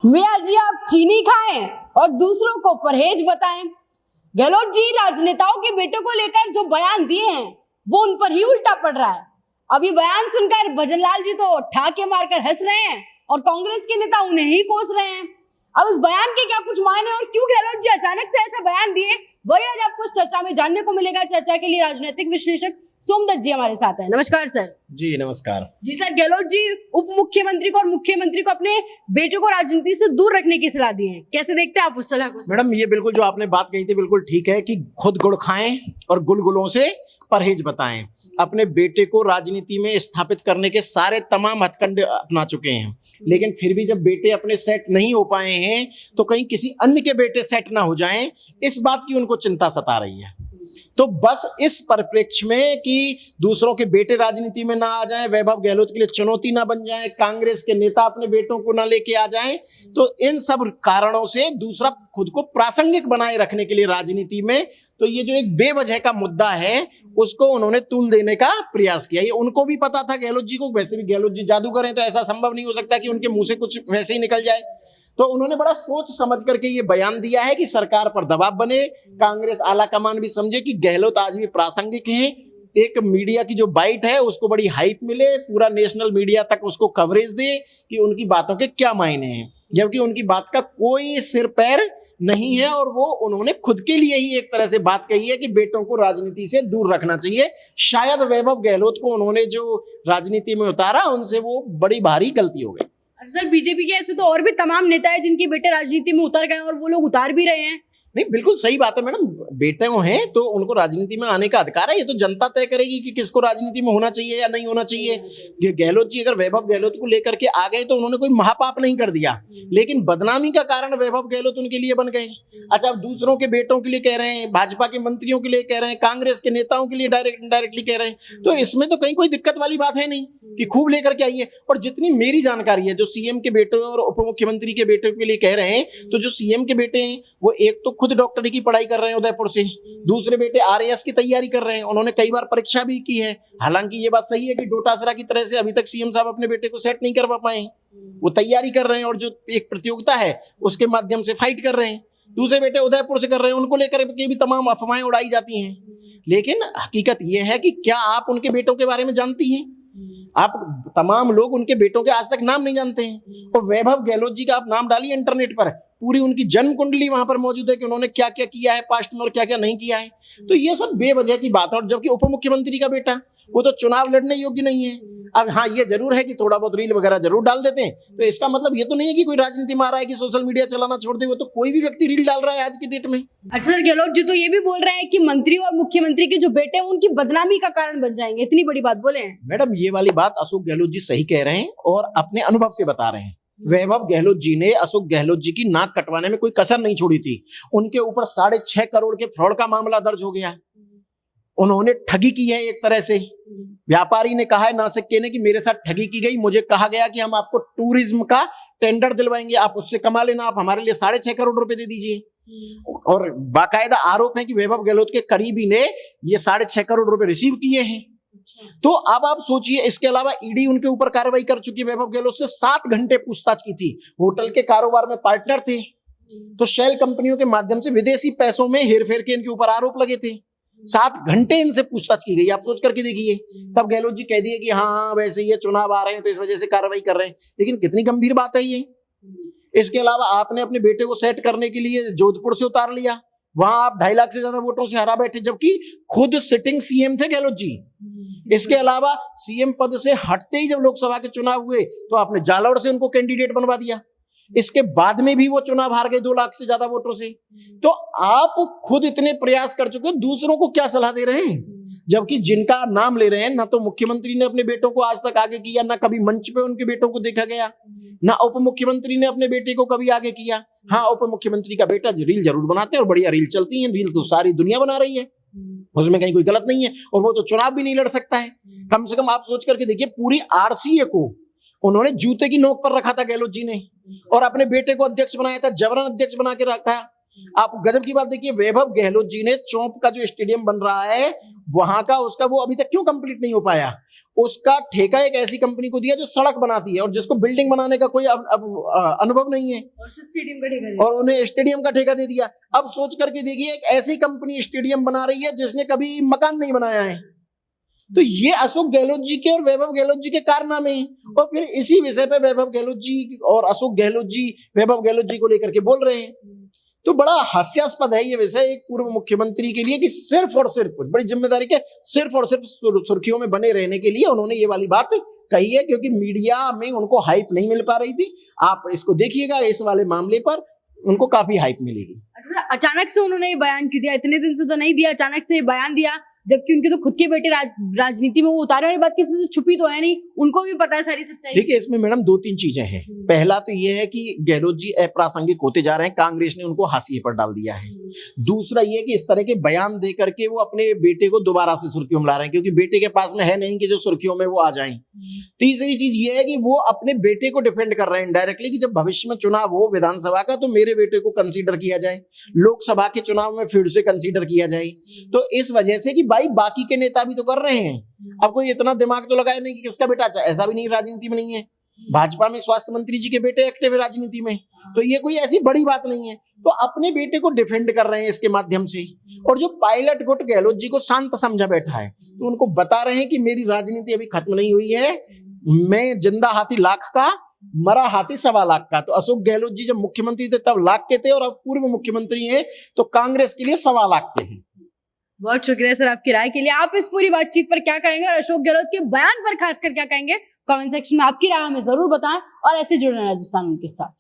मियाँ जी आप चीनी खाएं और दूसरों को परहेज बताएं। गहलोत जी राजनेताओं के बेटों को लेकर जो बयान दिए हैं वो उन पर ही उल्टा पड़ रहा है। अभी बयान सुनकर भजनलाल जी तो ठाके मारकर हंस रहे हैं और कांग्रेस के नेता उन्हें ही कोस रहे हैं। अब इस बयान के क्या कुछ मायने और क्यों गहलोत जी अचानक से ऐसा बयान दिए, वही आज आपको इस चर्चा में जानने को मिलेगा। चर्चा के लिए राजनीतिक विश्लेषक सोमदत्त जी हमारे साथ हैं। नमस्कार सर। जी नमस्कार। जी सर, गहलोत जी उप मुख्यमंत्री को और मुख्यमंत्री को अपने बेटों को राजनीति से दूर रखने की सलाह दी है, कैसे देखते हैं आप उस सलाह को? मैडम ये बिल्कुल जो आपने बात कही थी बिल्कुल ठीक है कि खुद गुड़ खाएं और गुलगुलों से परहेज बताएं। अपने बेटे को राजनीति में स्थापित करने के सारे तमाम हथकंडे अपना चुके हैं, लेकिन फिर भी जब बेटे अपने सेट नहीं हो पाए हैं तो कहीं किसी अन्य के बेटे सेट ना हो जाएं, इस बात की उनको चिंता सता रही है। तो बस इस परिप्रेक्ष्य में कि दूसरों के बेटे राजनीति में ना आ जाएं, वैभव गहलोत के लिए चुनौती ना बन जाएं, कांग्रेस के नेता अपने बेटों को ना लेके आ जाएं, तो इन सब कारणों से दूसरा खुद को प्रासंगिक बनाए रखने के लिए राजनीति में तो ये जो एक बेवजह का मुद्दा है उसको उन्होंने तूल देने का प्रयास किया। ये उनको भी पता था गहलोत जी को, वैसे भी गहलोत जी जादूगर हैं तो ऐसा संभव नहीं हो सकता कि उनके मुंह से कुछ वैसे ही निकल जाए। तो उन्होंने बड़ा सोच समझ करके ये बयान दिया है कि सरकार पर दबाव बने, कांग्रेस आलाकमान भी समझे कि गहलोत आज भी प्रासंगिक हैं, एक मीडिया की जो बाइट है उसको बड़ी हाइप मिले, पूरा नेशनल मीडिया तक उसको कवरेज दे कि उनकी बातों के क्या मायने हैं, जबकि उनकी बात का कोई सिर पैर नहीं है। और वो उन्होंने खुद के लिए ही एक तरह से बात कही है कि बेटों को राजनीति से दूर रखना चाहिए। शायद वैभव गहलोत को उन्होंने जो राजनीति में उतारा उनसे वो बड़ी भारी गलती हो गई। सर बीजेपी के ऐसे तो और भी तमाम नेता है जिनके बेटे राजनीति में उतर गए और वो लोग उतार भी रहे हैं। नहीं बिल्कुल सही बात है मैडम, बेटे हैं तो उनको राजनीति में आने का अधिकार है। ये तो जनता तय करेगी कि किसको राजनीति में होना चाहिए या नहीं होना चाहिए। गहलोत जी अगर वैभव गहलोत को लेकर के आ गए तो उन्होंने कोई महापाप नहीं कर दिया, लेकिन बदनामी का कारण वैभव गहलोत उनके लिए बन गए। अच्छा, अब दूसरों के बेटों के लिए कह रहे हैं, भाजपा के मंत्रियों के लिए कह रहे हैं, कांग्रेस के नेताओं के लिए डायरेक्टली कह रहे हैं, तो इसमें तो कहीं कोई दिक्कत वाली बात है नहीं कि खूब लेकर के आइए। और जितनी मेरी जानकारी है, जो सीएम के बेटे और उप मुख्यमंत्री के बेटे के लिए कह रहे हैं, तो जो सीएम के बेटे हैं वो एक तो खुद डॉक्टरी की पढ़ाई कर रहे हैं उदयपुर से, दूसरे बेटे आरएएस की तैयारी कर रहे हैं, उन्होंने कई बार परीक्षा भी की है। हालांकि ये बात सही है कि डोटासरा की तरह से अभी तक सीएम साहब अपने बेटे को सेट नहीं करवा पाए, वो तैयारी कर रहे हैं और जो एक प्रतियोगिता है उसके माध्यम से फाइट कर रहे हैं। दूसरे बेटे उदयपुर से कर रहे हैं, उनको लेकर के भी तमाम अफवाहें उड़ाई जाती हैं। लेकिन हकीकत यह है कि क्या आप उनके बेटों के बारे में जानती हैं? आप तमाम लोग उनके बेटों के आज तक नाम नहीं जानते हैं। और वैभव गहलोत जी का आप नाम डालिए इंटरनेट पर, पूरी उनकी जन्म कुंडली वहां पर मौजूद है कि उन्होंने क्या क्या किया है पास्ट में और क्या क्या नहीं किया है। तो ये सब बेवजह की बात है। और जबकि उप मुख्यमंत्री का बेटा वो तो चुनाव लड़ने योग्य नहीं है। अब हाँ, ये जरूर है कि थोड़ा बहुत रील वगैरह जरूर डाल देते हैं, तो इसका मतलब ये तो नहीं है कि कोई राजनीति में आ रहा है कि सोशल मीडिया चलाना छोड़ दे। वो तो कोई भी व्यक्ति रील डाल रहा है आज की डेट में। अच्छा सर, गहलोत जी तो ये भी बोल रहे हैं कि मंत्री और मुख्यमंत्री के जो बेटे हैं उनकी बदनामी का कारण बन जाएंगे, इतनी बड़ी बात बोले हैं। मैडम ये वाली बात अशोक गहलोत जी सही कह रहे हैं और अपने अनुभव से बता रहे हैं। वैभव गहलोत जी ने अशोक गहलोत जी की नाक कटवाने में कोई कसर नहीं छोड़ी थी। उनके ऊपर 6.5 करोड़ के फ्रॉड का मामला दर्ज हो गया। उन्होंने ठगी की है एक तरह से। व्यापारी ने कहा है नासिक ने कि मेरे साथ ठगी की गई, मुझे कहा गया कि हम आपको टूरिज्म का टेंडर दिलवाएंगे, आप उससे कमा लेना, आप हमारे लिए 6.5 करोड़ रुपए दे दीजिए। और बाकायदा आरोप है कि वैभव गहलोत के करीबी ने ये 6.5 करोड़ रुपए रिसीव किए हैं। तो अब आप सोचिए, इसके अलावा ईडी उनके ऊपर कार्रवाई कर चुकी है। वैभव गहलोत से 7 घंटे पूछताछ की थी। होटल के कारोबार में पार्टनर थे, तो शेल कंपनियों के माध्यम से विदेशी पैसों में हेरफेर के इनके ऊपर आरोप लगे थे। 7 घंटे इनसे पूछताछ की गई। आप सोच करके देखिए। तब गहलोत जी कह दिए कि हाँ वैसे ये चुनाव आ रहे हैं तो इस वजह से कार्रवाई कर रहे हैं। लेकिन कितनी गंभीर बात है ये। इसके अलावा आपने अपने बेटे को सेट करने के लिए जोधपुर से उतार लिया, वहां आप 2.5 लाख से ज्यादा वोटों से हरा बैठे, जबकि खुद सिटिंग सीएम थे गहलोत जी। इसके अलावा सीएम पद से हटते ही जब लोकसभा के चुनाव हुए तो आपने जालौर से उनको कैंडिडेट बनवा दिया। इसके बाद में भी वो चुनाव हार गए 2 लाख से ज्यादा वोटों से। तो आप खुद इतने प्रयास कर चुके, दूसरों को क्या सलाह दे रहे हैं? जबकि जिनका नाम ले रहे हैं, ना तो मुख्यमंत्री ने अपने बेटों को आज तक आगे किया, ना कभी मंच पे उनके बेटों को देखा गया, ना उप मुख्यमंत्री ने अपने बेटे को कभी आगे किया। हाँ, उप मुख्यमंत्री का बेटा रील जरूर बनाते हैं और बढ़िया रील चलती है, रील तो सारी दुनिया बना रही है, उसमें कहीं कोई गलत नहीं है। और वो तो चुनाव भी नहीं लड़ सकता है। कम से कम आप सोच करके देखिए, पूरी आरसीए को उन्होंने जूते की नोक पर रखा था गहलोत जी ने, और अपने बेटे को अध्यक्ष बनाया था, जबरन अध्यक्ष बना के रखा। आप गजब की बात देखिए, वैभव गहलोत जी ने चौंप का जो स्टेडियम बन रहा है वहां का, उसका वो अभी तक क्यों कंप्लीट नहीं हो पाया? उसका ठेका एक ऐसी कंपनी को दिया जो सड़क बनाती है और जिसको बिल्डिंग बनाने का कोई अनुभव नहीं है, और स्टेडियम का ठेका और उन्हें स्टेडियम का ठेका दे दिया। अब सोच करके देखिए, एक ऐसी कंपनी स्टेडियम बना रही है जिसने कभी मकान नहीं बनाया है। तो ये अशोक गहलोत जी के और वैभव गहलोत जी के कारनामे हैं। और फिर इसी विषय पे वैभव गहलोत जी और अशोक गहलोत जी वैभव गहलोत जी को लेकर के बोल रहे हैं। तो बड़ा हास्यास्पद है ये विषय एक पूर्व मुख्यमंत्री के लिए कि सिर्फ और सिर्फ बड़ी जिम्मेदारी के सिर्फ और सिर्फ सुर्खियों में बने रहने के लिए उन्होंने ये वाली बात कही है, क्योंकि मीडिया में उनको हाइप नहीं मिल पा रही थी। आप इसको देखिएगा, इस वाले मामले पर उनको काफी हाइप मिलेगी। अच्छा, अचानक से उन्होंने ये बयान क्यों दिया? इतने दिन से तो नहीं दिया, अचानक से ये बयान दिया, जबकि उनके तो खुद के बेटे राजनीति में वो उतारे और ये बात किसी से छुपी तो है नहीं, उनको भी पता है सारी सच्चाई। देखिए, इसमें मैडम दो तीन चीजें हैं। पहला तो ये है कि गहलोत जी अप्रासंगिक होते जा रहे हैं, कांग्रेस ने उनको हाशिए पर डाल दिया है। दूसरा ये कि इस तरह के बयान दे करके वो अपने बेटे को दोबारा से सुर्खियों में ला रहे हैं, क्योंकि बेटे के पास में है नहीं कि जो सुर्खियों में वो आ जाएं। तीसरी चीज ये है कि वो अपने बेटे को डिफेंड कर रहे हैं डायरेक्टली कि जब भविष्य में चुनाव हो विधानसभा का तो मेरे बेटे को कंसीडर किया जाए, लोकसभा के चुनाव में फिर से कंसीडर किया जाए। तो इस वजह से कि भाई बाकी के नेता भी तो कर रहे हैं, अब कोई इतना दिमाग तो लगाया नहीं कि किसका बेटा अच्छा, ऐसा भी नहीं राजनीति में नहीं है। भाजपा में स्वास्थ्य मंत्री जी के बेटे एक्टिव है राजनीति में, तो ये कोई ऐसी बड़ी बात नहीं है। तो अपने बेटे को डिफेंड कर रहे हैं इसके माध्यम से। और जो पायलट गुट गहलोत जी को शांत समझा बैठा है, तो उनको बता रहे हैं कि मेरी राजनीति अभी खत्म नहीं हुई है, मैं जिंदा हाथी लाख का, मरा हाथी 1.25 लाख का। तो अशोक गहलोत जी जब मुख्यमंत्री थे तब लाख के थे, और अब पूर्व मुख्यमंत्री हैं तो कांग्रेस के लिए 1.25 लाख के हैं। बहुत शुक्रिया सर आपकी राय के लिए। आप इस पूरी बातचीत पर क्या कहेंगे और अशोक गहलोत के बयान पर खासकर क्या कहेंगे? कमेंट सेक्शन में आपकी राय हमें जरूर बताएं और ऐसे जुड़े राजस्थान के साथ।